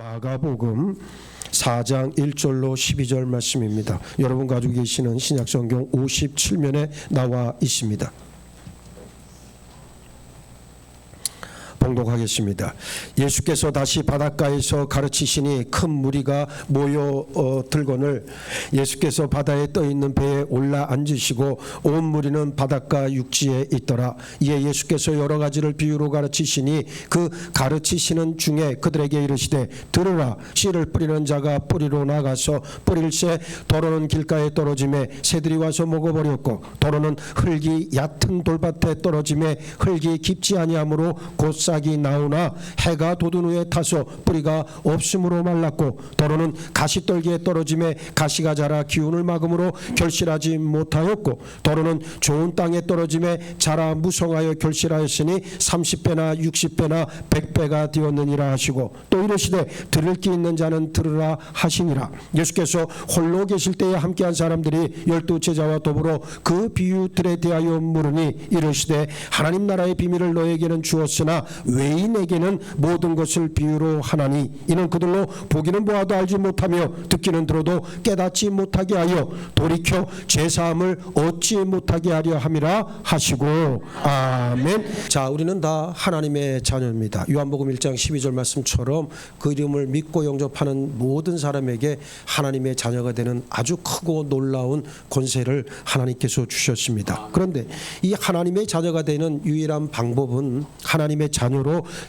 마가복음 4장 1절로 12절 말씀입니다. 여러분 가지고 계시는 신약성경 57면에 나와 있습니다. 봉독하겠습니다. 예수께서 다시 바닷가에서 가르치시니 큰 무리가 모여 들거늘 예수께서 바다에 떠 있는 배에 올라 앉으시고 온 무리는 바닷가 육지에 있더라. 이에 예수께서 여러 가지를 비유로 가르치시니 그 가르치시는 중에 그들에게 이르시되 들으라. 씨를 뿌리는 자가 뿌리로 나가서 뿌릴새 더러는 길가에 떨어짐에 새들이 와서 먹어버렸고 더러는 흙이 얕은 돌밭에 떨어짐에 흙이 깊지 아니하므로 곧 싹이 나오나 해가 돋은 후에 타서 뿌리가 없음으로 말랐고 더러는 가시떨기에 떨어짐에 가시가 자라 기운을 막음으로 결실하지 못하였고 더러는 좋은 땅에 떨어짐에 자라 무성하여 결실하였으니 30배나 60배나 100배가 되었느니라 하시고 또 이르시되 들을 귀 있는 자는 들으라 하시니라. 예수께서 홀로 계실 때에 함께한 사람들이 12제자와 더불어 그 비유들에 대하여 물으니 이르시되 하나님 나라의 비밀을 너에게는 주었으나 외인에게는 모든 것을 비유로 하나니 이는 그들로 보기는 보아도 알지 못하며 듣기는 들어도 깨닫지 못하게 하여 돌이켜 죄사함을 얻지 못하게 하려 함이라 하시고 아멘. 자, 우리는 다 하나님의 자녀입니다. 요한복음 1장 12절 말씀처럼 그 이름을 믿고 영접하는 모든 사람에게 하나님의 자녀가 되는 아주 크고 놀라운 권세를 하나님께서 주셨습니다. 그런데 이 하나님의 자녀가 되는 유일한 방법은 하나님의 자녀로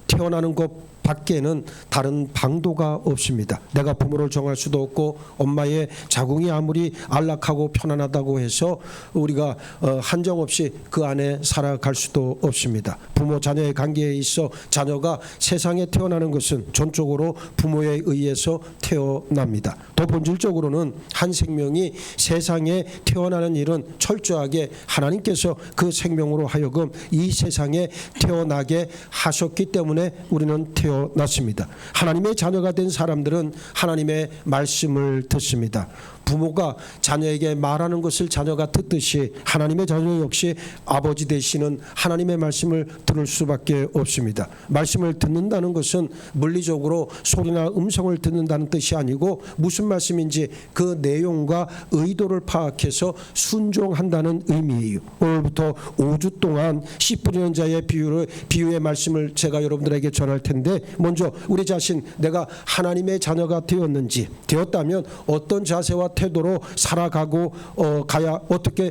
태어나는 것 밖에는 다른 방도가 없습니다. 내가 부모를 정할 수도 없고 엄마의 자궁이 아무리 안락하고 편안하다고 해서 우리가 한정없이 그 안에 살아갈 수도 없습니다. 부모 자녀의 관계에 있어 자녀가 세상에 태어나는 것은 전적으로 부모에 의해서 태어납니다. 더 본질적으로는 한 생명이 세상에 태어나는 일은 철저하게 하나님께서 그 생명으로 하여금 이 세상에 태어나게 하셨기 때문에 우리는 태어났습니다. 하나님의 자녀가 된 사람들은 하나님의 말씀을 듣습니다. 부모가 자녀에게 말하는 것을 자녀가 듣듯이 하나님의 자녀 역시 아버지 되시는 하나님의 말씀을 들을 수밖에 없습니다. 말씀을 듣는다는 것은 물리적으로 소리나 음성을 듣는다는 뜻이 아니고 무슨 말씀인지 그 내용과 의도를 파악해서 순종한다는 의미예요. 오늘부터 5주 동안 씨 뿌리는 자의 비유의 말씀을 제가 여러분들에게 전할 텐데 먼저 우리 자신 내가 하나님의 자녀가 되었다면 어떤 자세와 태도로 살아가고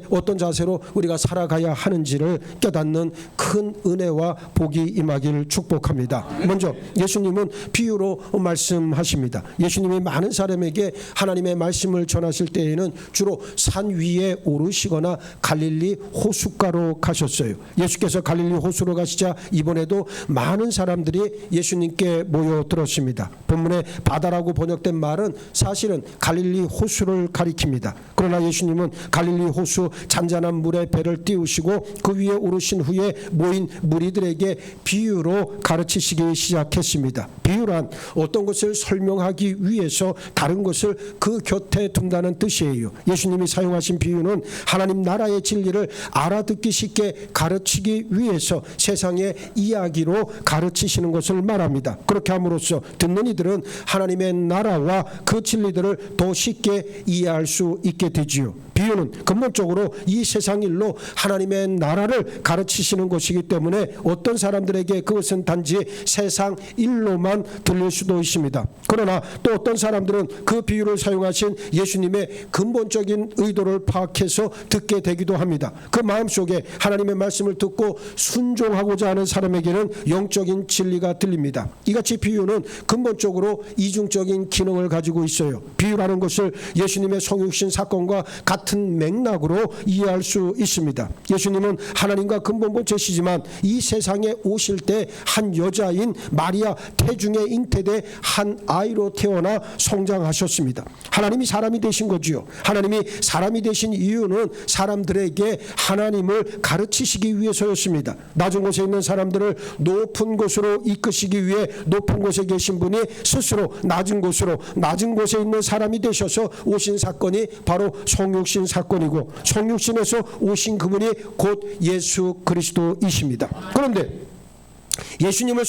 어떤 자세로 우리가 살아가야 하는지를 깨닫는 큰 은혜와 복이 임하기를 축복합니다. 먼저 예수님은 비유로 말씀하십니다. 예수님이 많은 사람에게 하나님의 말씀을 전하실 때에는 주로 산 위에 오르시거나 갈릴리 호숫가로 가셨어요. 예수께서 갈릴리 호수로 가시자 이번에도 많은 사람들이 예수님께 모여들었습니다. 본문에 바다라고 번역된 말은 사실은 갈릴리 호수를 가리킵니다. 그러나 예수님은 갈릴리 호수 잔잔한 물에 배를 띄우시고 그 위에 오르신 후에 모인 무리들에게 비유로 가르치시기 시작했습니다. 비유란 어떤 것을 설명하기 위해서 다른 것을 그 곁에 둔다는 뜻이에요. 예수님이 사용하신 비유는 하나님 나라의 진리를 알아듣기 쉽게 가르치기 위해서 세상의 이야기로 가르치시는 것을 말합니다. 그렇게 함으로써 듣는 이들은 하나님의 나라와 그 진리들을 더 쉽게 이해할 수 있게 되지요. 비유는 근본적으로 이 세상 일로 하나님의 나라를 가르치시는 것이기 때문에 어떤 사람들에게 그것은 단지 세상 일로만 들릴 수도 있습니다. 그러나 또 어떤 사람들은 그 비유를 사용하신 예수님의 근본적인 의도를 파악해서 듣게 되기도 합니다. 그 마음속에 하나님의 말씀을 듣고 순종하고자 하는 사람에게는 영적인 진리가 들립니다. 이같이 비유는 근본적으로 이중적인 기능을 가지고 있어요. 비유라는 것을 예수님의 성육신 사건과 같은 맥락으로 이해할 수 있습니다. 예수님은 하나님과 근본 본체시지만 이 세상에 오실 때 한 여자인 마리아 태중에 잉태돼 한 아이로 태어나 성장하셨습니다. 하나님이 사람이 되신 거지요. 하나님이 사람이 되신 이유는 사람들에게 하나님을 가르치시기 위해서였습니다. 낮은 곳에 있는 사람들을 높은 곳으로 이끄시기 위해 높은 곳에 계신 분이 스스로 낮은 곳에 있는 사람이 되셔서 오신 사건이 바로 성육신 사건이고 성육신에서 오신 그분이 곧 예수 그리스도이십니다. 그런데 예수님을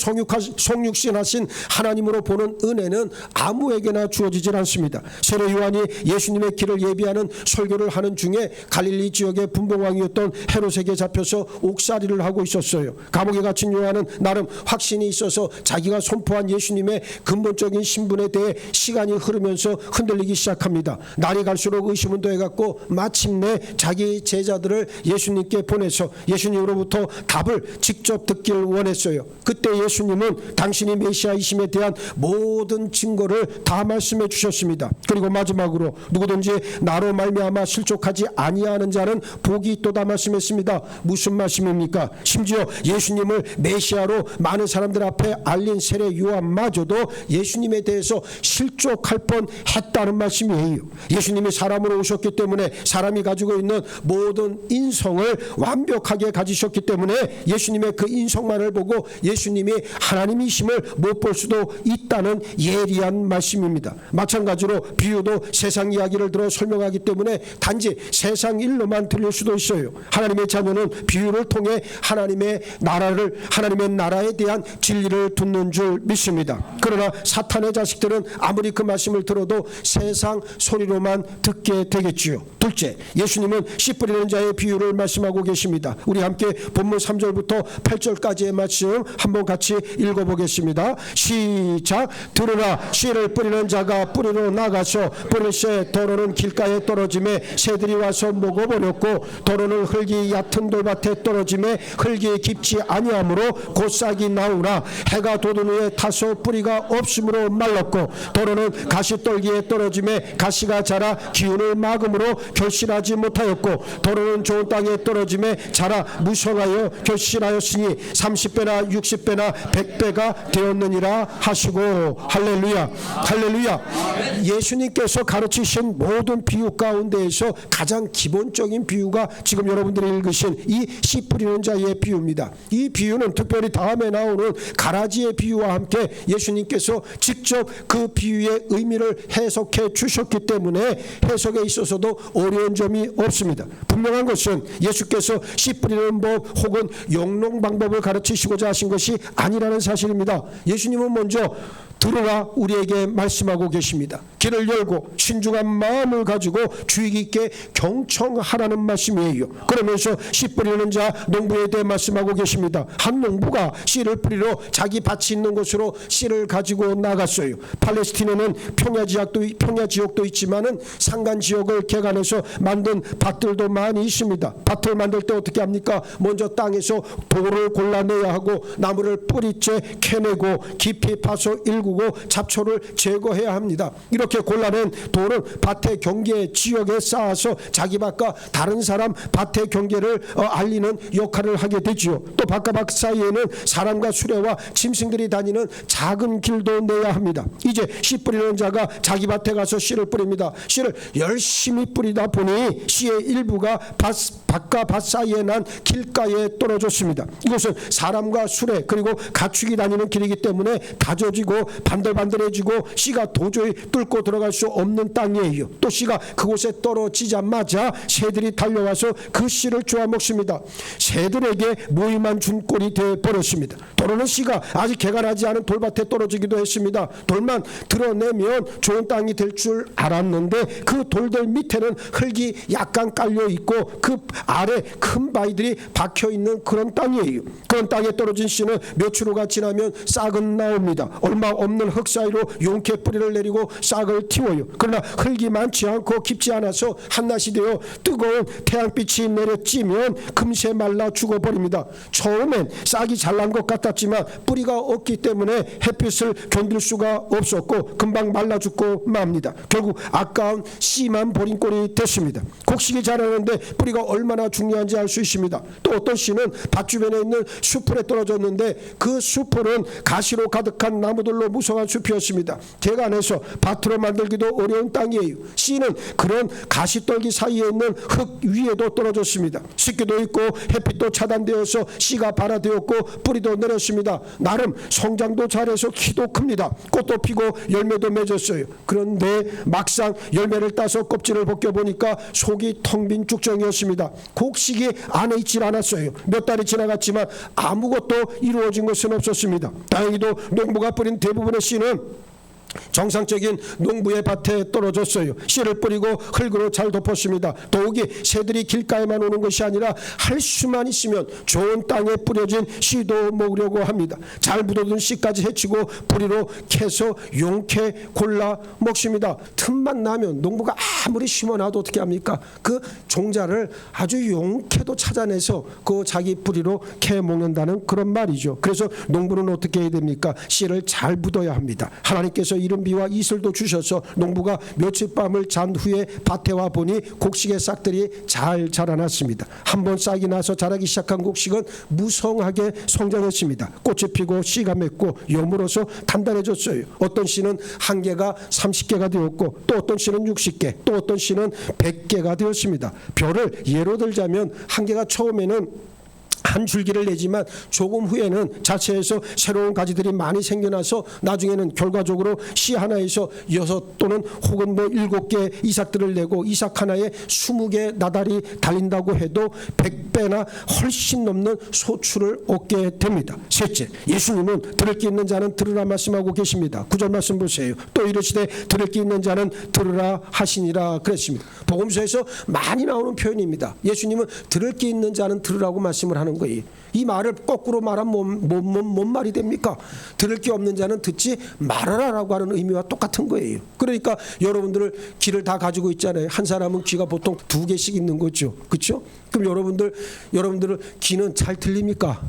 성육신하신 하나님으로 보는 은혜는 아무에게나 주어지질 않습니다. 세례 요한이 예수님의 길을 예비하는 설교를 하는 중에 갈릴리 지역의 분봉왕이었던 헤롯에게 잡혀서 옥살이를 하고 있었어요. 감옥에 갇힌 요한은 나름 확신이 있어서 자기가 선포한 예수님의 근본적인 신분에 대해 시간이 흐르면서 흔들리기 시작합니다. 날이 갈수록 의심은 더해갔고 마침내 자기 제자들을 예수님께 보내서 예수님으로부터 답을 직접 듣길 원했어요. 그때 예수님은 당신이 메시아이심에 대한 모든 증거를 다 말씀해 주셨습니다. 그리고 마지막으로 누구든지 나로 말미암아 실족하지 아니하는 자는 복이 있도다 말씀했습니다. 무슨 말씀입니까? 심지어 예수님을 메시아로 많은 사람들 앞에 알린 세례 요한마저도 예수님에 대해서 실족할 뻔했다는 말씀이에요. 예수님이 사람으로 오셨기 때문에 사람이 가지고 있는 모든 인성을 완벽하게 가지셨기 때문에 예수님의 그 인성만을 보고 예수님이 하나님이심을 못 볼 수도 있다는 예리한 말씀입니다. 마찬가지로 비유도 세상 이야기를 들어 설명하기 때문에 단지 세상 일로만 들릴 수도 있어요. 하나님의 자녀는 비유를 통해 하나님의 나라에 대한 진리를 듣는 줄 믿습니다. 그러나 사탄의 자식들은 아무리 그 말씀을 들어도 세상 소리로만 듣게 되겠지요. 둘째, 예수님은 씨 뿌리는 자의 비유를 말씀하고 계십니다. 우리 함께 본문 3절부터 8절까지의 말씀 한번 같이 읽어보겠습니다. 시작. 들으라. 씨를 뿌리는 자가 뿌리로 나가서 뿌릴 새 더러는 길가에 떨어짐에 새들이 와서 먹어버렸고, 더러는 흙이 얕은 돌밭에 떨어짐에 흙이 깊지 아니하므로 곧 싹이 나오나 해가 돋은 후에 타서 뿌리가 없으므로 말랐고, 더러는 가시떨기에 떨어짐에 가시가 자라 기운을 막음으로 결실하지 못하였고, 더러는 좋은 땅에 떨어짐에 자라 무성하여 결실하였으니 30배나 60배나 100배가 되었느니라 하시고. 할렐루야, 할렐루야. 예수님께서 가르치신 모든 비유 가운데에서 가장 기본적인 비유가 지금 여러분들이 읽으신 이 씨 뿌리는 자의 비유입니다. 이 비유는 특별히 다음에 나오는 가라지의 비유와 함께 예수님께서 직접 그 비유의 의미를 해석해 주셨기 때문에 해석에 있어서도 어려운 점이 없습니다. 분명한 것은 예수께서 씨 뿌리는 법 혹은 영농 방법을 가르치시고자 하신 것이 아니라는 사실입니다. 예수님은 먼저 들어라 우리에게 말씀하고 계십니다. 길을 열고 신중한 마음을 가지고 주의 깊게 경청하라는 말씀이에요. 그러면서 씨 뿌리는 자 농부에 대해 말씀하고 계십니다. 한 농부가 씨를 뿌리러 자기 밭이 있는 곳으로 씨를 가지고 나갔어요. 팔레스틴에는 평야 지역도 있지만은 산간 지역을 개간해서 만든 밭들도 많이 있습니다. 밭을 만들 때 어떻게 합니까? 먼저 땅에서 돌을 골라내야 하고 나무를 뿌리째 캐내고 깊이 파서 일구고 잡초를 제거해야 합니다. 이렇게 골라낸 돌은 밭의 경계 지역에 쌓아서 자기 밭과 다른 사람 밭의 경계를 알리는 역할을 하게 되지요. 또 밭과 밭 사이에는 사람과 수레와 짐승들이 다니는 작은 길도 내야 합니다. 이제 씨 뿌리는 자가 자기 밭에 가서 씨를 뿌립니다. 씨를 열심히 뿌리다 보니 씨의 일부가 밭과 밭 사이에 난 길가에 떨어졌습니다. 이것은 사람과 수레 그리고 가축이 다니는 길이기 때문에 다져지고 반들반들해지고 씨가 도저히 뚫고 들어갈 수 없는 땅이에요. 또 씨가 그곳에 떨어지자마자 새들이 달려와서 그 씨를 쪼아먹습니다. 새들에게 무의만 준 꼴이 되어버렸습니다. 도로는 씨가 아직 개간하지 않은 돌밭에 떨어지기도 했습니다. 돌만 드러내면 좋은 땅이 될 줄 알았는데 그 돌들 밑에는 흙이 약간 깔려있고 그 아래 큰 바위들이 박혀있는 그런 땅이에요. 그런 땅에 떨어진 씨는 며칠 후가 지나면 싹은 나옵니다. 얼마 없는 흙 사이로 용케 뿌리를 내리고 싹을 틔워요. 그러나 흙이 많지 않고 깊지 않아서 한낮이 되어 뜨거운 태양빛이 내려찌면 금세 말라 죽어버립니다. 처음엔 싹이 잘난 것 같았지만 뿌리가 없기 때문에 햇빛을 견딜 수가 없었고 금방 말라 죽고 맙니다. 결국 아까운 씨만 버린 꼴이 됐습니다. 곡식이 자라는데 뿌리가 얼마나 중요한지 알 수 있습니다. 또 어떤 씨는 밭 주변에 있는 숲풀에 떨어졌는데 그 숲풀은 가시로 가득한 나무들로 무성한 숲이었습니다. 개간해서 밭으로 만들기도 어려운 땅이에요. 씨는 그런 가시떨기 사이에 있는 흙 위에도 떨어졌습니다. 습기도 있고 햇빛도 차단되어서 씨가 발화되었고 뿌리도 내렸습니다. 나름 성장도 잘해서 키도 큽니다. 꽃도 피고 열매도 맺었어요. 그런데 막상 열매를 따서 껍질을 벗겨보니까 속이 텅 빈 쭉정이었습니다. 곡식이 안에 있질 않았어요. 몇 달이 지나갔지만 아무것도 이루어진 것은 없었습니다. 다행히도 농부가 뿌린 대부분의 씨는 정상적인 농부의 밭에 떨어졌어요. 씨를 뿌리고 흙으로 잘 덮었습니다. 더욱이 새들이 길가에만 오는 것이 아니라 할 수만 있으면 좋은 땅에 뿌려진 씨도 먹으려고 합니다. 잘 묻어둔 씨까지 해치고 뿌리로 캐서 용케 골라 먹습니다. 틈만 나면 농부가 아무리 심어놔도 어떻게 합니까? 그 종자를 아주 용케도 찾아내서 그 자기 뿌리로 캐 먹는다는 그런 말이죠. 그래서 농부는 어떻게 해야 됩니까? 씨를 잘 묻어야 합니다. 하나님께서 이른 비와 이슬도 주셔서 농부가 며칠 밤을 잔 후에 밭에 와 보니 곡식의 싹들이 잘 자라났습니다. 한번 싹이 나서 자라기 시작한 곡식은 무성하게 성장했습니다. 꽃이 피고 씨가 맺고 여물어서 단단해졌어요. 어떤 씨는 한 개가 30개가 되었고 또 어떤 씨는 60개, 또 어떤 씨는 100개가 되었습니다. 별을 예로 들자면 한 개가 처음에는 한 줄기를 내지만 조금 후에는 자체에서 새로운 가지들이 많이 생겨나서 나중에는 결과적으로 씨 하나에서 6 또는 혹은 7개 이삭들을 내고 이삭 하나에 20개 나달이 달린다고 해도 100배나 훨씬 넘는 소출을 얻게 됩니다. 셋째, 예수님은 들을 게 있는 자는 들으라 말씀하고 계십니다. 9절 말씀 보세요. 또 이르시되 들을 게 있는 자는 들으라 하시니라 그랬습니다. 복음서에서 많이 나오는 표현입니다. 예수님은 들을 게 있는 자는 들으라고 말씀을 하는 거예요. 이 말을 거꾸로 말하면 뭔 말이 됩니까? 들을 게 없는 자는 듣지 말아라라고 하는 의미와 똑같은 거예요. 그러니까 여러분들 귀를 다 가지고 있잖아요. 한 사람은 귀가 보통 2개씩 있는 거죠. 그렇죠? 그럼 여러분들은 귀는 잘 들립니까?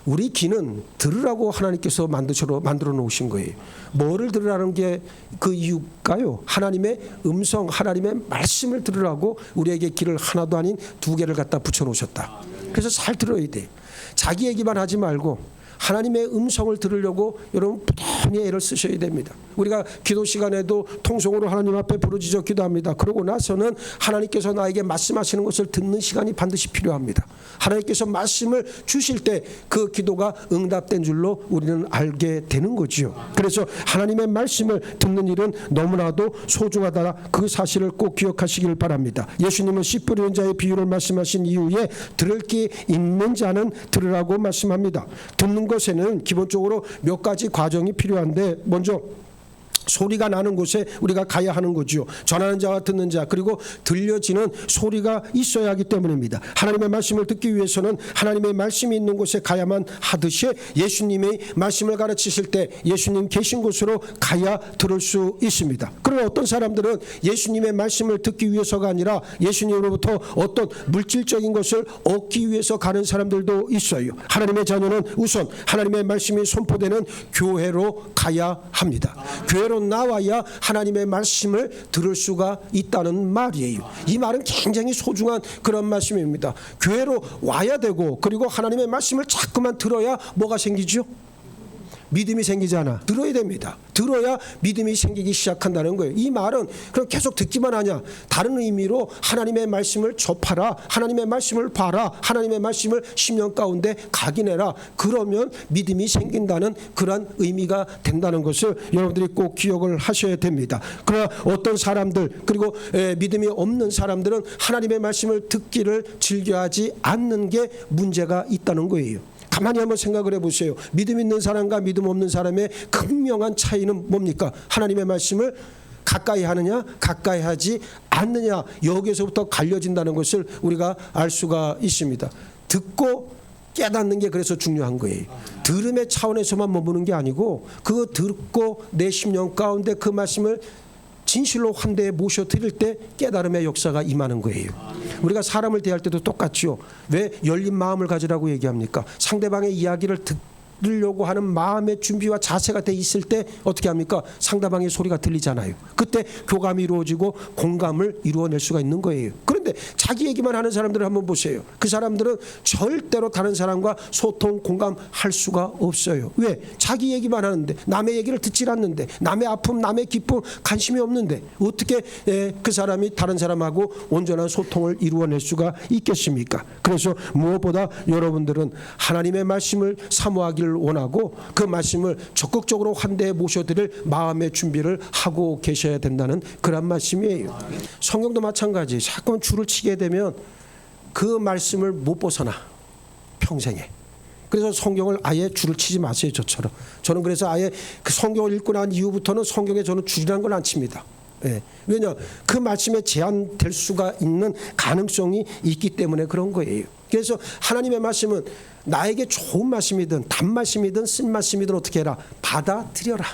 우리 귀는 들으라고 하나님께서 만들어 놓으신 거예요. 뭐를 들으라는 게 그 이유일까요? 하나님의 음성, 하나님의 말씀을 들으라고 우리에게 귀를 하나도 아닌 2개를 갖다 붙여 놓으셨다. 그래서 잘 들어야 돼. 자기 얘기만 하지 말고 하나님의 음성을 들으려고 여러분 부단히 애를 쓰셔야 됩니다. 우리가 기도 시간에도 통성으로 하나님 앞에 부르짖어 기도합니다. 그러고 나서는 하나님께서 나에게 말씀하시는 것을 듣는 시간이 반드시 필요합니다. 하나님께서 말씀을 주실 때 그 기도가 응답된 줄로 우리는 알게 되는 거지요. 그래서 하나님의 말씀을 듣는 일은 너무나도 소중하다. 그 사실을 꼭 기억하시길 바랍니다. 예수님은 씨 뿌리는 자의 비유를 말씀하신 이후에 들을 게 있는 자는 들으라고 말씀합니다. 듣는 것에는 기본적으로 몇 가지 과정이 필요한데, 먼저 소리가 나는 곳에 우리가 가야 하는 거죠. 전하는 자와 듣는 자, 그리고 들려지는 소리가 있어야 하기 때문입니다. 하나님의 말씀을 듣기 위해서는 하나님의 말씀이 있는 곳에 가야만 하듯이 예수님의 말씀을 가르치실 때 예수님 계신 곳으로 가야 들을 수 있습니다. 그러나 어떤 사람들은 예수님의 말씀을 듣기 위해서가 아니라 예수님으로부터 어떤 물질적인 것을 얻기 위해서 가는 사람들도 있어요. 하나님의 자녀는 우선 하나님의 말씀이 선포되는 교회로 가야 합니다. 교회로 나와야 하나님의 말씀을 들을 수가 있다는 말이에요. 이 말은 굉장히 소중한 그런 말씀입니다. 교회로 와야 되고, 그리고 하나님의 말씀을 자꾸만 들어야 뭐가 생기죠? 믿음이 생기잖아. 들어야 됩니다. 들어야 믿음이 생기기 시작한다는 거예요. 이 말은 그럼 계속 듣기만 하냐? 다른 의미로 하나님의 말씀을 접하라, 하나님의 말씀을 봐라, 하나님의 말씀을 심령 가운데 각인해라. 그러면 믿음이 생긴다는 그런 의미가 된다는 것을 여러분들이 꼭 기억을 하셔야 됩니다. 그러나 어떤 사람들, 그리고 믿음이 없는 사람들은 하나님의 말씀을 듣기를 즐겨하지 않는 게 문제가 있다는 거예요. 가만히 한번 생각을 해보세요. 믿음 있는 사람과 믿음 없는 사람의 극명한 차이는 뭡니까? 하나님의 말씀을 가까이 하느냐, 가까이 하지 않느냐, 여기에서부터 갈려진다는 것을 우리가 알 수가 있습니다. 듣고 깨닫는 게 그래서 중요한 거예요. 들음의 차원에서만 머무는 게 아니고, 그거 듣고 내 심령 가운데 그 말씀을 진실로 환대에 모셔드릴 때 깨달음의 역사가 임하는 거예요. 우리가 사람을 대할 때도 똑같죠. 왜 열린 마음을 가지라고 얘기합니까? 상대방의 이야기를 들으려고 하는 마음의 준비와 자세가 돼 있을 때 어떻게 합니까? 상대방의 소리가 들리잖아요. 그때 교감이 이루어지고 공감을 이루어낼 수가 있는 거예요. 그런데 자기 얘기만 하는 사람들을 한번 보세요. 그 사람들은 절대로 다른 사람과 소통, 공감할 수가 없어요. 왜? 자기 얘기만 하는데, 남의 얘기를 듣질 않는데, 남의 아픔, 남의 기쁨 관심이 없는데 어떻게 그 사람이 다른 사람하고 온전한 소통을 이루어낼 수가 있겠습니까? 그래서 무엇보다 여러분들은 하나님의 말씀을 사모하기를 원하고 그 말씀을 적극적으로 환대에 모셔드릴 마음의 준비를 하고 계셔야 된다는 그런 말씀이에요. 성경도 마찬가지. 자꾸만 줄을 치게 되면 그 말씀을 못 벗어나 평생에. 그래서 성경을 아예 줄을 치지 마세요. 저처럼. 저는 그래서 아예 그 성경을 읽고 난 이후부터는 성경에 저는 줄이라는 걸 안 칩니다. 예. 왜냐, 그 말씀에 제한될 수가 있는 가능성이 있기 때문에 그런 거예요. 그래서 하나님의 말씀은 나에게 좋은 말씀이든 단 말씀이든 쓴 말씀이든 어떻게 해라, 받아들여라.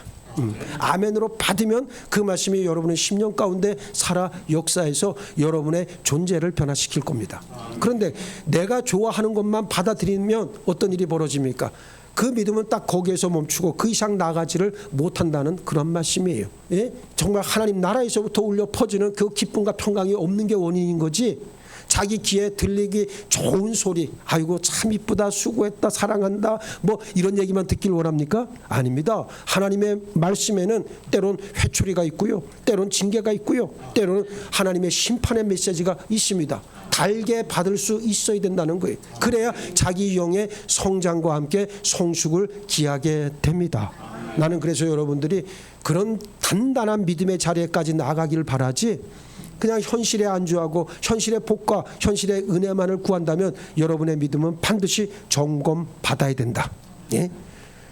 아멘으로 받으면 그 말씀이 여러분의 10년 가운데 살아 역사에서 여러분의 존재를 변화시킬 겁니다. 그런데 내가 좋아하는 것만 받아들이면 어떤 일이 벌어집니까? 그 믿음은 딱 거기에서 멈추고 그 이상 나가지를 못한다는 그런 말씀이에요. 예? 정말 하나님 나라에서부터 울려 퍼지는 그 기쁨과 평강이 없는 게 원인인 거지. 자기 귀에 들리기 좋은 소리, 아이고 참 이쁘다, 수고했다, 사랑한다, 뭐 이런 얘기만 듣길 원합니까? 아닙니다. 하나님의 말씀에는 때론 회초리가 있고요, 때론 징계가 있고요, 때로는 하나님의 심판의 메시지가 있습니다. 달게 받을 수 있어야 된다는 거예요. 그래야 자기 영의 성장과 함께 성숙을 기하게 됩니다. 나는 그래서 여러분들이 그런 단단한 믿음의 자리에까지 나가기를 바라지, 그냥 현실에 안주하고 현실의 복과 현실의 은혜만을 구한다면 여러분의 믿음은 반드시 점검받아야 된다. 예?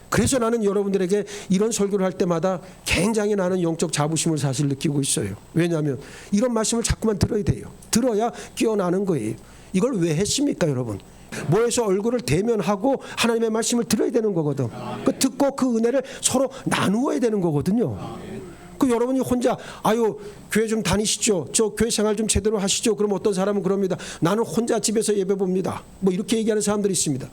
그래서 나는 여러분들에게 이런 설교를 할 때마다 굉장히 나는 영적 자부심을 사실 느끼고 있어요. 왜냐하면 이런 말씀을 자꾸만 들어야 돼요. 들어야 깨어나는 거예요. 이걸 왜 했습니까, 여러분? 모여서 얼굴을 대면하고 하나님의 말씀을 들어야 되는 거거든. 그 듣고 그 은혜를 서로 나누어야 되는 거거든요. 그 여러분이 혼자 아유 교회 좀 다니시죠, 저 교회 생활 좀 제대로 하시죠. 그럼 어떤 사람은 그럽니다. 나는 혼자 집에서 예배 봅니다. 뭐 이렇게 얘기하는 사람들이 있습니다.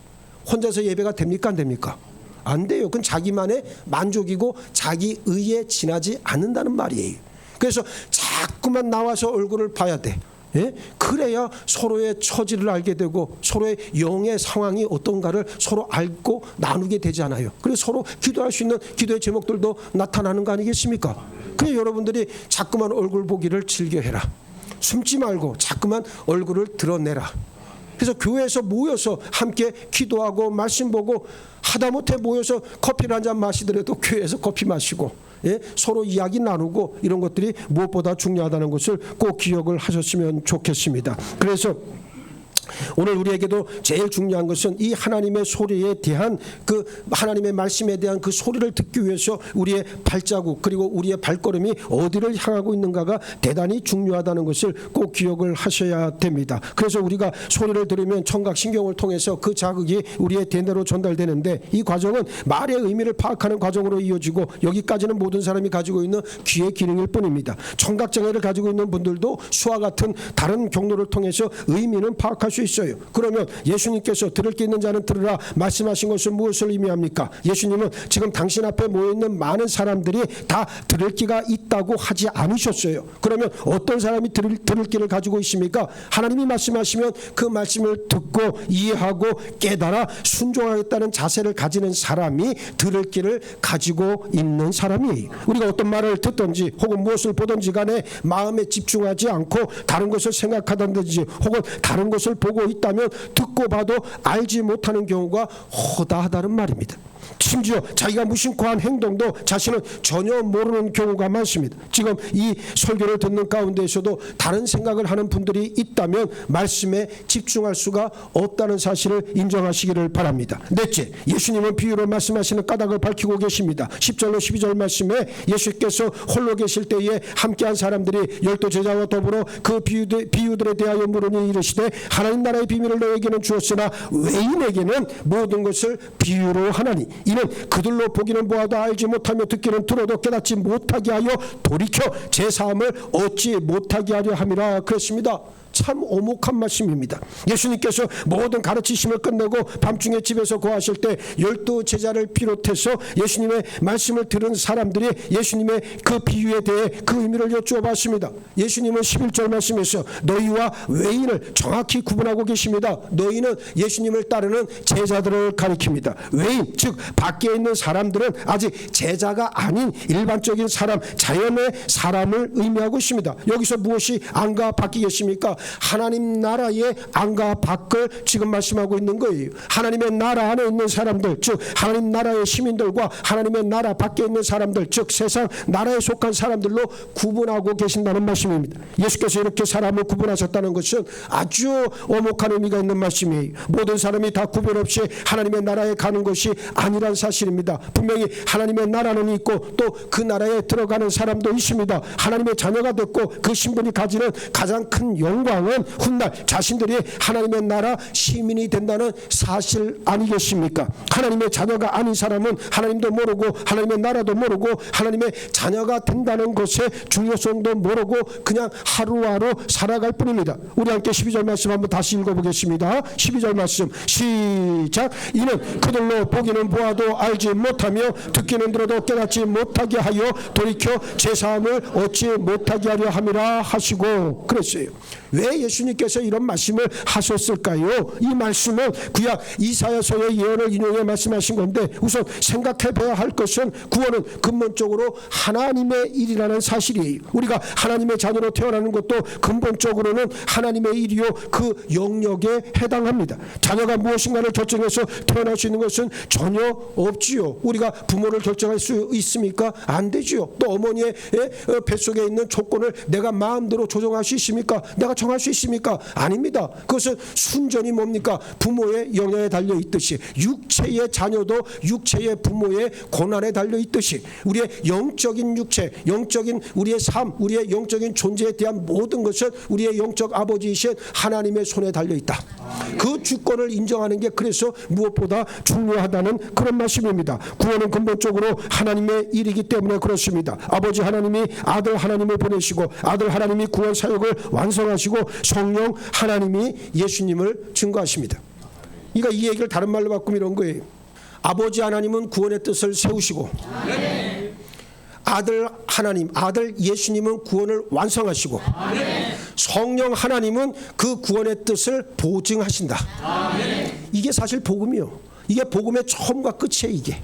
혼자서 예배가 됩니까, 안 됩니까? 안 돼요. 그건 자기만의 만족이고 자기 의에 지나지 않는다는 말이에요. 그래서 자꾸만 나와서 얼굴을 봐야 돼. 예? 그래야 서로의 처지를 알게 되고 서로의 영의 상황이 어떤가를 서로 알고 나누게 되잖아요. 그래서 서로 기도할 수 있는 기도의 제목들도 나타나는 거 아니겠습니까? 그래서 여러분들이 자꾸만 얼굴 보기를 즐겨해라. 숨지 말고 자꾸만 얼굴을 드러내라. 그래서 교회에서 모여서 함께 기도하고 말씀 보고 하다못해 모여서 커피를 한 잔 마시더라도 교회에서 커피 마시고, 예? 서로 이야기 나누고 이런 것들이 무엇보다 중요하다는 것을 꼭 기억을 하셨으면 좋겠습니다. 그래서 오늘 우리에게도 제일 중요한 것은 이 하나님의 소리에 대한 그 하나님의 말씀에 대한 그 소리를 듣기 위해서 우리의 발자국 그리고 우리의 발걸음이 어디를 향하고 있는가가 대단히 중요하다는 것을 꼭 기억을 하셔야 됩니다. 그래서 우리가 소리를 들으면 청각신경을 통해서 그 자극이 우리의 대뇌로 전달되는데 이 과정은 말의 의미를 파악하는 과정으로 이어지고 여기까지는 모든 사람이 가지고 있는 귀의 기능일 뿐입니다. 청각장애를 가지고 있는 분들도 수와 같은 다른 경로를 통해서 의미는 파악할 수 있어요. 그러면 예수님께서 들을 게 있는 자는 들으라 말씀하신 것은 무엇을 의미합니까? 예수님은 지금 당신 앞에 모여있는 많은 사람들이 다 들을 기가 있다고 하지 않으셨어요. 그러면 어떤 사람이 들을 기를 가지고 있습니까? 하나님이 말씀하시면 그 말씀을 듣고 이해하고 깨달아 순종하겠다는 자세를 가지는 사람이 들을 기를 가지고 있는 사람이에요. 우리가 어떤 말을 듣든지 혹은 무엇을 보든지 간에 마음에 집중하지 않고 다른 것을 생각하든지 혹은 다른 것을 보고 있다면 듣고 봐도 알지 못하는 경우가 허다하다는 말입니다. 심지어 자기가 무심코 한 행동도 자신은 전혀 모르는 경우가 많습니다. 지금 이 설교를 듣는 가운데에서도 다른 생각을 하는 분들이 있다면 말씀에 집중할 수가 없다는 사실을 인정하시기를 바랍니다. 넷째, 예수님은 비유로 말씀하시는 까닭을 밝히고 계십니다. 10절로 12절 말씀에 예수께서 홀로 계실 때에 함께한 사람들이 12 제자와 더불어 그 비유들에 대하여 물으니 이르시되 하나님 나라의 비밀을 너에게는 주었으나 외인에게는 모든 것을 비유로 하나니 이는 그들로 보기는 보아도 알지 못하며 듣기는 들어도 깨닫지 못하게 하여 돌이켜 제 사함을 얻지 못하게 하려 함이라 그랬습니다. 참 오목한 말씀입니다. 예수님께서 모든 가르치심을 끝내고 밤중에 집에서 거하실 때 12 제자를 비롯해서 예수님의 말씀을 들은 사람들이 예수님의 그 비유에 대해 그 의미를 여쭈어봤습니다. 예수님은 11절 말씀에서 너희와 외인을 정확히 구분하고 계십니다. 너희는 예수님을 따르는 제자들을 가리킵니다. 외인, 즉 밖에 있는 사람들은 아직 제자가 아닌 일반적인 사람, 자연의 사람을 의미하고 있습니다. 여기서 무엇이 안과 바뀌겠습니까? 하나님 나라의 안과 밖을 지금 말씀하고 있는 거예요. 하나님의 나라 안에 있는 사람들, 즉 하나님 나라의 시민들과 하나님의 나라 밖에 있는 사람들, 즉 세상 나라에 속한 사람들로 구분하고 계신다는 말씀입니다. 예수께서 이렇게 사람을 구분하셨다는 것은 아주 오목한 의미가 있는 말씀이에요. 모든 사람이 다 구별 없이 하나님의 나라에 가는 것이 아니란 사실입니다. 분명히 하나님의 나라는 있고 또 그 나라에 들어가는 사람도 있습니다. 하나님의 자녀가 됐고 그 신분이 가지는 가장 큰 영광은 훗날 자신들이 하나님의 나라 시민이 된다는 사실 아니겠습니까? 하나님의 자녀가 아닌 사람은 하나님도 모르고 하나님의 나라도 모르고 하나님의 자녀가 된다는 것의 중요성도 모르고 그냥 하루하루 살아갈 뿐입니다. 우리 함께 12절 말씀 한번 다시 읽어보겠습니다. 12절 말씀 시작. 이는 그들로 보기는 보아도 알지 못하며 듣기는 들어도 깨닫지 못하게 하여 돌이켜 제사함을 얻지 못하게 하려 함이라 하시고 그랬어요. 왜 예수님께서 이런 말씀을 하셨을까요? 이 말씀은 구약 이사야서의 예언을 인용해 말씀하신 건데 우선 생각해 봐야 할 것은 구원은 근본적으로 하나님의 일이라는 사실이에요. 우리가 하나님의 자녀로 태어나는 것도 근본적으로는 하나님의 일이요 그 영역에 해당합니다. 자녀가 무엇인가를 결정해서 태어날 수 있는 것은 전혀 없지요. 우리가 부모를 결정할 수 있습니까? 안 되지요. 또 어머니의 뱃속에 있는 조건을 내가 마음대로 조정할 수 있습니까? 내가 정할 수 있습니까? 아닙니다. 그것은 순전히 뭡니까? 부모의 영향에 달려 있듯이 육체의 자녀도 육체의 부모의 고난에 달려 있듯이 우리의 영적인 육체, 영적인 우리의 삶, 우리의 영적인 존재에 대한 모든 것은 우리의 영적 아버지이신 하나님의 손에 달려 있다. 그 주권을 인정하는 게 그래서 무엇보다 중요하다는 그런 말씀입니다. 구원은 근본적으로 하나님의 일이기 때문에 그렇습니다. 아버지 하나님이 아들 하나님을 보내시고 아들 하나님이 구원 사역을 완성하시고 성령 하나님이 예수님을 증거하십니다. 그러니까 이 얘기를 다른 말로 바꾸면 이런 거예요. 아버지 하나님은 구원의 뜻을 세우시고 아들 하나님, 아들 예수님은 구원을 완성하시고 성령 하나님은 그 구원의 뜻을 보증하신다. 이게 사실 복음이요. 이게 복음의 처음과 끝이에요. 이게.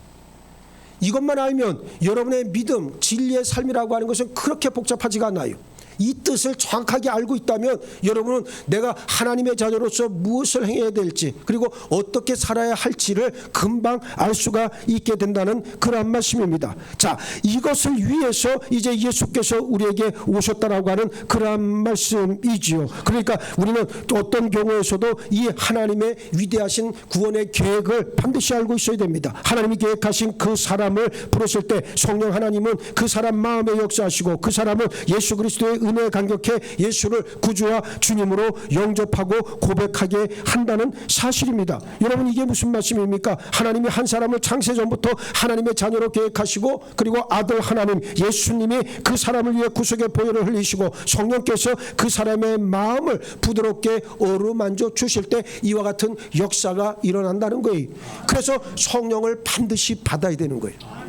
이것만 알면 여러분의 믿음, 진리의 삶이라고 하는 것은 그렇게 복잡하지가 않아요. 이 뜻을 정확하게 알고 있다면 여러분은 내가 하나님의 자녀로서 무엇을 행해야 될지 그리고 어떻게 살아야 할지를 금방 알 수가 있게 된다는 그런 말씀입니다. 자, 이것을 위해서 이제 예수께서 우리에게 오셨다라고 하는 그런 말씀이지요. 그러니까 우리는 어떤 경우에서도 이 하나님의 위대하신 구원의 계획을 반드시 알고 있어야 됩니다. 하나님이 계획하신 그 사람을 부르실 때 성령 하나님은 그 사람 마음에 역사하시고 그 사람을 예수 그리스도의 은혜에 감격해 예수를 구주와 주님으로 영접하고 고백하게 한다는 사실입니다. 여러분 이게 무슨 말씀입니까? 하나님이 한 사람을 창세전부터 하나님의 자녀로 계획하시고 그리고 아들 하나님 예수님이 그 사람을 위해 구속의 보혈을 흘리시고 성령께서 그 사람의 마음을 부드럽게 어루만져 주실 때 이와 같은 역사가 일어난다는 거예요. 그래서 성령을 반드시 받아야 되는 거예요.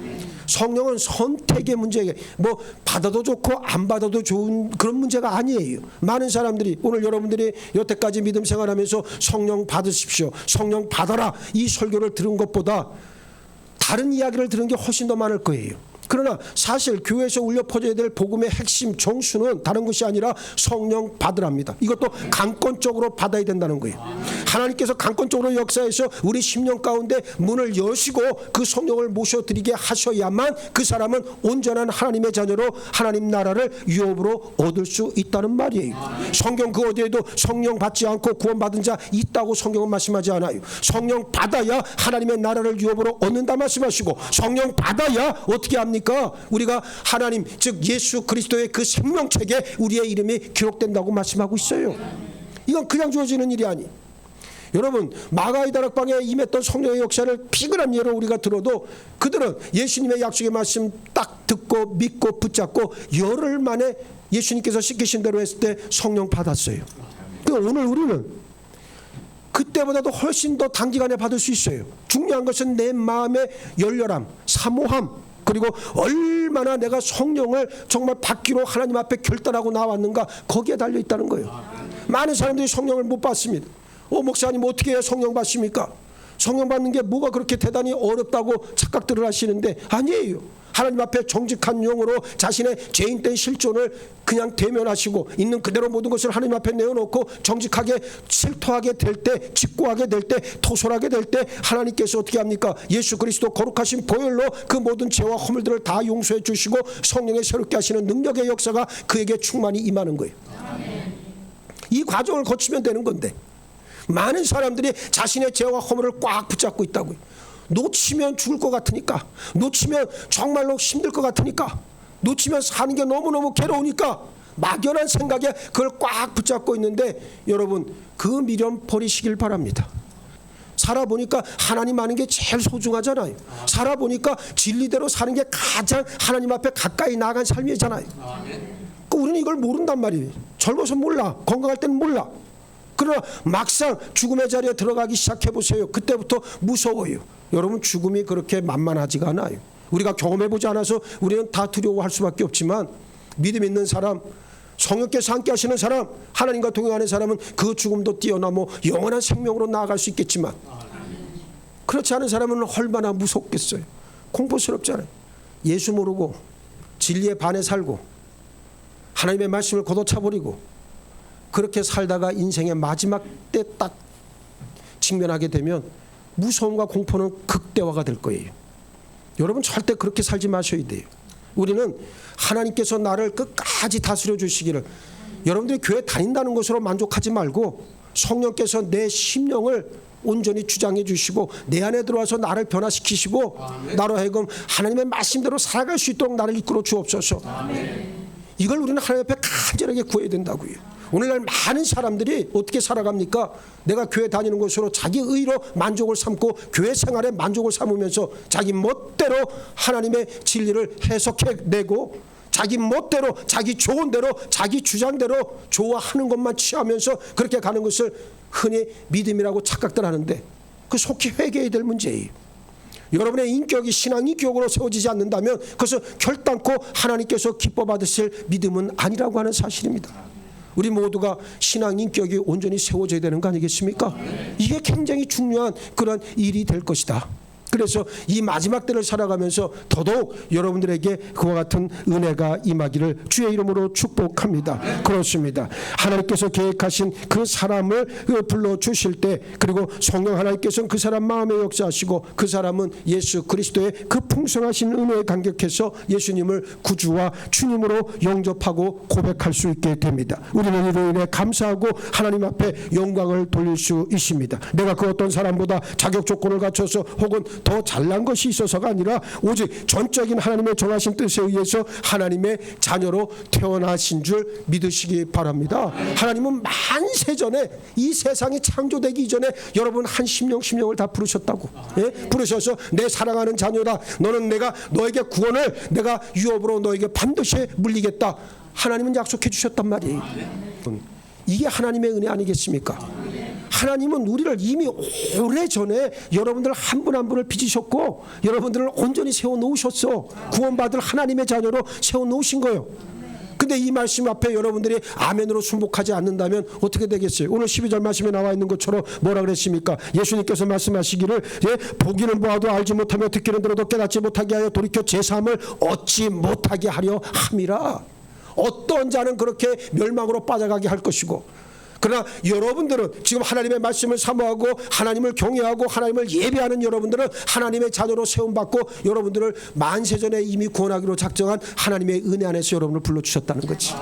성령은 선택의 문제에 뭐 받아도 좋고 안 받아도 좋은 그런 문제가 아니에요. 많은 사람들이 오늘 여러분들이 여태까지 믿음 생활하면서 성령 받으십시오, 성령 받아라 이 설교를 들은 것보다 다른 이야기를 들은 게 훨씬 더 많을 거예요. 그러나 사실 교회에서 울려 퍼져야 될 복음의 핵심 정수는 다른 것이 아니라 성령 받으랍니다. 이것도 강권적으로 받아야 된다는 거예요. 하나님께서 강권적으로 역사해서 우리 심령 가운데 문을 여시고 그 성령을 모셔드리게 하셔야만 그 사람은 온전한 하나님의 자녀로 하나님 나라를 유업으로 얻을 수 있다는 말이에요. 성경 그 어디에도 성령 받지 않고 구원받은 자 있다고 성경은 말씀하지 않아요. 성령 받아야 하나님의 나라를 유업으로 얻는다 말씀하시고 성령 받아야 어떻게 합니까? 우리가 하나님 즉 예수 그리스도의 그 생명책에 우리의 이름이 기록된다고 말씀하고 있어요. 이건 그냥 주어지는 일이 아니. 여러분 마가의 다락방에 임했던 성령의 역사를 피근한 예로 우리가 들어도 그들은 예수님의 약속의 말씀 딱 듣고 믿고 붙잡고 열흘 만에 예수님께서 시키신 대로 했을 때 성령 받았어요. 그러니까 오늘 우리는 그때보다도 훨씬 더 단기간에 받을 수 있어요. 중요한 것은 내 마음의 열렬함, 사모함 그리고 얼마나 내가 성령을 정말 받기로 하나님 앞에 결단하고 나왔는가 거기에 달려 있다는 거예요. 많은 사람들이 성령을 못 받습니다. 목사님 어떻게 해야 성령 받습니까? 성령 받는 게 뭐가 그렇게 대단히 어렵다고 착각들을 하시는데 아니에요. 하나님 앞에 정직한 영으로 자신의 죄인된 실존을 그냥 대면하시고 있는 그대로 모든 것을 하나님 앞에 내어놓고 정직하게 실토하게 될 때, 직고하게 될 때, 토설하게 될 때 하나님께서 어떻게 합니까? 예수 그리스도 거룩하신 보혈로 그 모든 죄와 허물들을 다 용서해 주시고 성령의 새롭게 하시는 능력의 역사가 그에게 충만히 임하는 거예요. 이 과정을 거치면 되는 건데 많은 사람들이 자신의 죄와 허물을 꽉 붙잡고 있다고요. 놓치면 죽을 것 같으니까, 놓치면 정말로 힘들 것 같으니까, 놓치면 사는 게 너무너무 괴로우니까 막연한 생각에 그걸 꽉 붙잡고 있는데 여러분 그 미련 버리시길 바랍니다. 살아보니까 하나님 아는 게 제일 소중하잖아요. 살아보니까 진리대로 사는 게 가장 하나님 앞에 가까이 나아간 삶이잖아요. 우리는 이걸 모른단 말이에요. 젊어서 몰라, 건강할 때는 몰라. 그러나 막상 죽음의 자리에 들어가기 시작해보세요. 그때부터 무서워요. 여러분 죽음이 그렇게 만만하지가 않아요. 우리가 경험해보지 않아서 우리는 다 두려워할 수밖에 없지만 믿음 있는 사람, 성령께서 함께 하시는 사람, 하나님과 동행하는 사람은 그 죽음도 뛰어넘어 영원한 생명으로 나아갈 수 있겠지만 그렇지 않은 사람은 얼마나 무섭겠어요. 공포스럽잖아요. 예수 모르고 진리에 반해 살고 하나님의 말씀을 걷어차버리고 그렇게 살다가 인생의 마지막 때 딱 직면하게 되면 무서움과 공포는 극대화가 될 거예요. 여러분 절대 그렇게 살지 마셔야 돼요. 우리는 하나님께서 나를 끝까지 다스려 주시기를, 여러분들이 교회 다닌다는 것으로 만족하지 말고 성령께서 내 심령을 온전히 주장해 주시고 내 안에 들어와서 나를 변화시키시고 나로 하여금 하나님의 말씀대로 살아갈 수 있도록 나를 이끌어 주옵소서. 이걸 우리는 하나님 앞에 간절하게 구해야 된다고요. 오늘날 많은 사람들이 어떻게 살아갑니까? 내가 교회 다니는 것으로 자기 의로 만족을 삼고 교회 생활에 만족을 삼으면서 자기 멋대로 하나님의 진리를 해석해내고 자기 멋대로 자기 좋은 대로 자기 주장대로 좋아하는 것만 취하면서 그렇게 가는 것을 흔히 믿음이라고 착각들 하는데 그 속히 회개해야 될 문제예요. 여러분의 인격이 신앙 인격으로 세워지지 않는다면 그것을 결단코 하나님께서 기뻐 받으실 믿음은 아니라고 하는 사실입니다. 우리 모두가 신앙 인격이 온전히 세워져야 되는 거 아니겠습니까? 이게 굉장히 중요한 그런 일이 될 것이다. 그래서 이 마지막 때를 살아가면서 더더욱 여러분들에게 그와 같은 은혜가 임하기를 주의 이름으로 축복합니다. 그렇습니다. 하나님께서 계획하신 그 사람을 불러주실 때 그리고 성령 하나님께서는 그 사람 마음에 역사하시고 그 사람은 예수 그리스도의 그 풍성하신 은혜에 감격해서 예수님을 구주와 주님으로 영접하고 고백할 수 있게 됩니다. 우리는 이로 인해 감사하고 하나님 앞에 영광을 돌릴 수 있습니다. 내가 그 어떤 사람보다 자격 조건을 갖춰서 혹은 더 잘난 것이 있어서가 아니라 오직 전적인 하나님의 정하신 뜻에 의해서 하나님의 자녀로 태어나신 줄 믿으시기 바랍니다. 하나님은 만세전에 이 세상이 창조되기 이전에 여러분 한 심령을 다 부르셨다고. 예? 부르셔서 내 사랑하는 자녀다. 너는 내가 너에게 구원을 내가 유업으로 너에게 반드시 물리겠다. 하나님은 약속해 주셨단 말이에요. 이게 하나님의 은혜 아니겠습니까? 하나님은 우리를 이미 오래전에 여러분들 한 분 한 분을 빚으셨고 여러분들을 온전히 세워놓으셨어. 구원받을 하나님의 자녀로 세워놓으신 거예요. 근데 이 말씀 앞에 여러분들이 아멘으로 순복하지 않는다면 어떻게 되겠어요? 오늘 12절 말씀에 나와 있는 것처럼 뭐라 그랬습니까? 예수님께서 말씀하시기를 보기는 보아도 알지 못하며 듣기는 들어도 깨닫지 못하게 하여 돌이켜 제사함을 얻지 못하게 하려 함이라. 어떤 자는 그렇게 멸망으로 빠져가게 할 것이고 그러나 여러분들은 지금 하나님의 말씀을 사모하고 하나님을 경외하고 하나님을 예배하는 여러분들은 하나님의 자녀로 세움받고 여러분들을 만세전에 이미 구원하기로 작정한 하나님의 은혜 안에서 여러분을 불러주셨다는 거지.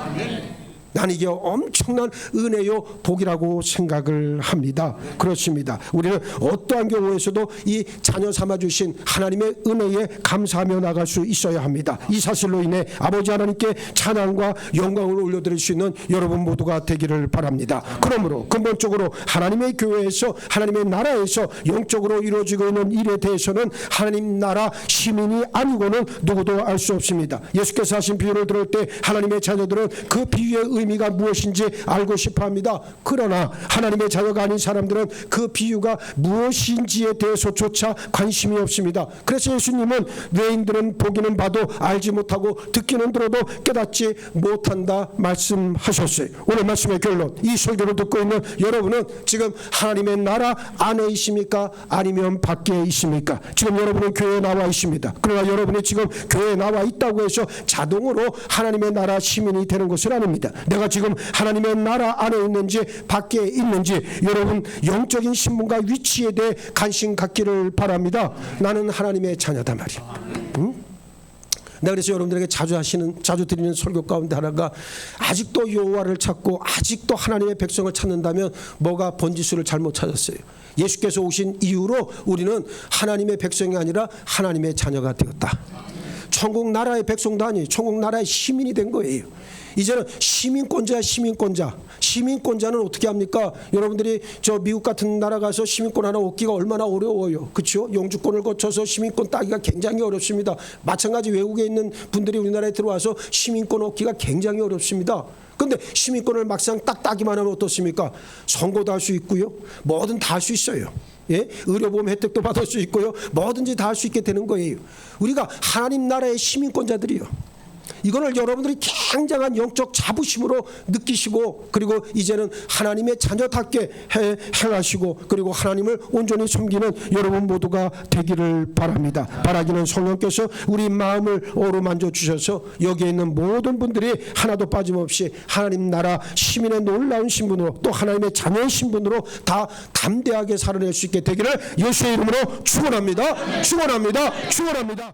나는 이게 엄청난 은혜요 복이라고 생각을 합니다. 그렇습니다. 우리는 어떠한 경우에서도 이 자녀 삼아주신 하나님의 은혜에 감사하며 나갈 수 있어야 합니다. 이 사실로 인해 아버지 하나님께 찬양과 영광을 올려드릴 수 있는 여러분 모두가 되기를 바랍니다. 그러므로 근본적으로 하나님의 교회에서 하나님의 나라에서 영적으로 이루어지고 있는 일에 대해서는 하나님 나라 시민이 아니고는 누구도 알 수 없습니다. 예수께서 하신 비유를 들을 때 하나님의 자녀들은 그 비유에 의미가 무엇인지 알고 싶어합니다. 그러나 하나님의 자녀가 아닌 사람들은 그 비유가 무엇인지에 대해서조차 관심이 없습니다. 그래서 예수님은 외인들은 보기는 봐도 알지 못하고 듣기는 들어도 깨닫지 못한다 말씀하셨어요. 오늘 말씀의 결론, 이 설교를 듣고 있는 여러분은 지금 하나님의 나라 안에 있습니까? 아니면 밖에 있습니까? 지금 여러분은 교회에 나와 있습니다. 그러나 여러분이 지금 교회에 나와 있다고 해서 자동으로 하나님의 나라 시민이 되는 것은 아닙니다. 내가 지금 하나님의 나라 안에 있는지 밖에 있는지 여러분 영적인 신분과 위치에 대해 관심 갖기를 바랍니다. 나는 하나님의 자녀다 말이야. 응? 내가 그래서 여러분들에게 자주 드리는 설교 가운데 하나가 아직도 여호와를 찾고 아직도 하나님의 백성을 찾는다면 뭐가 번지수를 잘못 찾았어요. 예수께서 오신 이후로 우리는 하나님의 백성이 아니라 하나님의 자녀가 되었다. 천국 나라의 백성도 아니에요. 천국 나라의 시민이 된 거예요. 이제는 시민권자야. 시민권자는 어떻게 합니까? 여러분들이 저 미국 같은 나라 가서 시민권 하나 얻기가 얼마나 어려워요. 그렇죠? 영주권을 거쳐서 시민권 따기가 굉장히 어렵습니다. 마찬가지 외국에 있는 분들이 우리나라에 들어와서 시민권 얻기가 굉장히 어렵습니다. 그런데 시민권을 막상 딱 따기만 하면 어떻습니까? 선거도 할 수 있고요. 뭐든 다 할 수 있어요. 예? 의료보험 혜택도 받을 수 있고요. 뭐든지 다 할 수 있게 되는 거예요. 우리가 하나님 나라의 시민권자들이요. 이거를 여러분들이 굉장한 영적 자부심으로 느끼시고 그리고 이제는 하나님의 자녀답게 행하시고 그리고 하나님을 온전히 섬기는 여러분 모두가 되기를 바랍니다. 바라기는 성령께서 우리 마음을 어루만져 주셔서 여기에 있는 모든 분들이 하나도 빠짐없이 하나님 나라 시민의 놀라운 신분으로 또 하나님의 자녀의 신분으로 다 담대하게 살아낼 수 있게 되기를 예수의 이름으로 축원합니다. 축원합니다. 축원합니다.